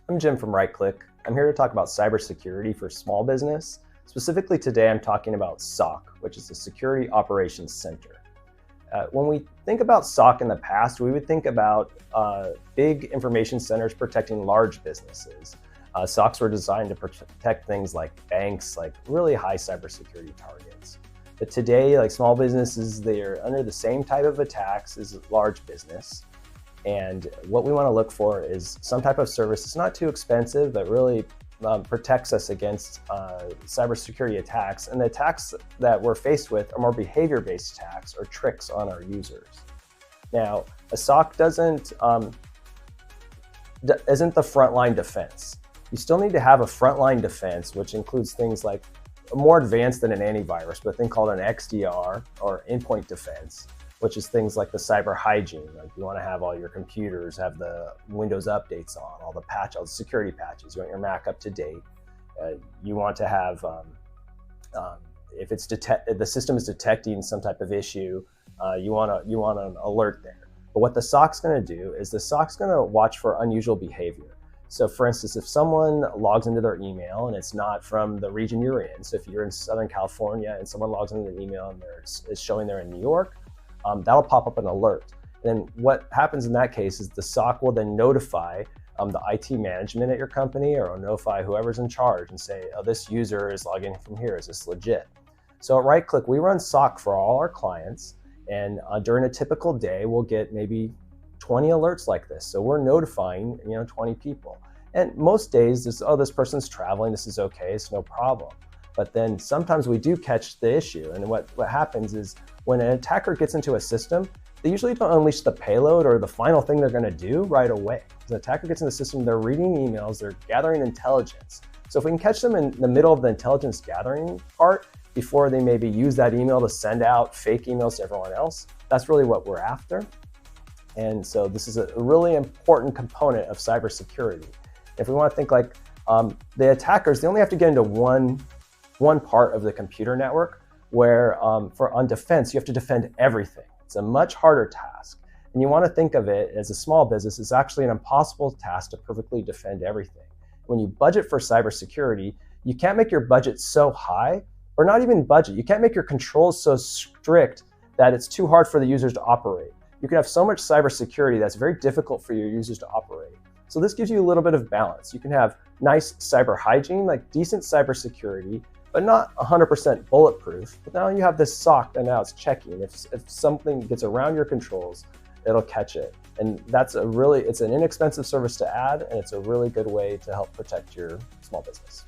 I'm Jim from rightclick. I'm here to talk about cybersecurity for small business. Specifically today, I'm talking about SOC, which is the Security Operations Center. When we think about SOC in the past, we would think about big information centers protecting large businesses. SOCs were designed to protect things like banks, like really high cybersecurity targets. But today, like small businesses, they are under the same type of attacks as large business. And what we want to look for is some type of service that's not too expensive, but really protects us against cybersecurity attacks. And the attacks that we're faced with are more behavior-based attacks or tricks on our users. Now, a SOC isn't the frontline defense. You still need to have a frontline defense, which includes things like more advanced than an antivirus, but a thing called an XDR or endpoint defense, which is things like the cyber hygiene. Like you want to have all your computers have the Windows updates on, all the security patches. You want your Mac up to date. You want to have, if the system is detecting some type of issue, you want an alert there. But what the SOC's going to do is the SOC's going to watch for unusual behavior. So for instance, if someone logs into their email and it's not from the region you're in, so if you're in Southern California and someone logs into the email and it's showing they're in New York, that'll pop up an alert. And what happens in that case is the SOC will then notify the IT management at your company or notify whoever's in charge and say, oh, this user is logging in from here. Is this legit? So at rightclick, we run SOC for all our clients. And during a typical day, we'll get maybe 20 alerts like this. So we're notifying 20 people. And most days, this person's traveling. This is okay. It's no problem. But then sometimes we do catch the issue. And what happens is when an attacker gets into a system, they usually don't unleash the payload or the final thing they're going to do right away. As an attacker gets in the system, they're reading emails, they're gathering intelligence. So if we can catch them in the middle of the intelligence gathering part, before they maybe use that email to send out fake emails to everyone else, that's really what we're after. And so this is a really important component of cybersecurity. If we want to think like the attackers, they only have to get into one part of the computer network, where on defense, you have to defend everything. It's a much harder task. And you want to think of it as a small business, it's actually an impossible task to perfectly defend everything. When you budget for cybersecurity, you can't make your budget so high, or not even budget. You can't make your controls so strict that it's too hard for the users to operate. You can have so much cybersecurity that's very difficult for your users to operate. So this gives you a little bit of balance. You can have nice cyber hygiene, like decent cybersecurity, but not 100% bulletproof. But now you have this SOC and now it's checking. If something gets around your controls, it'll catch it. And it's an inexpensive service to add, and it's a really good way to help protect your small business.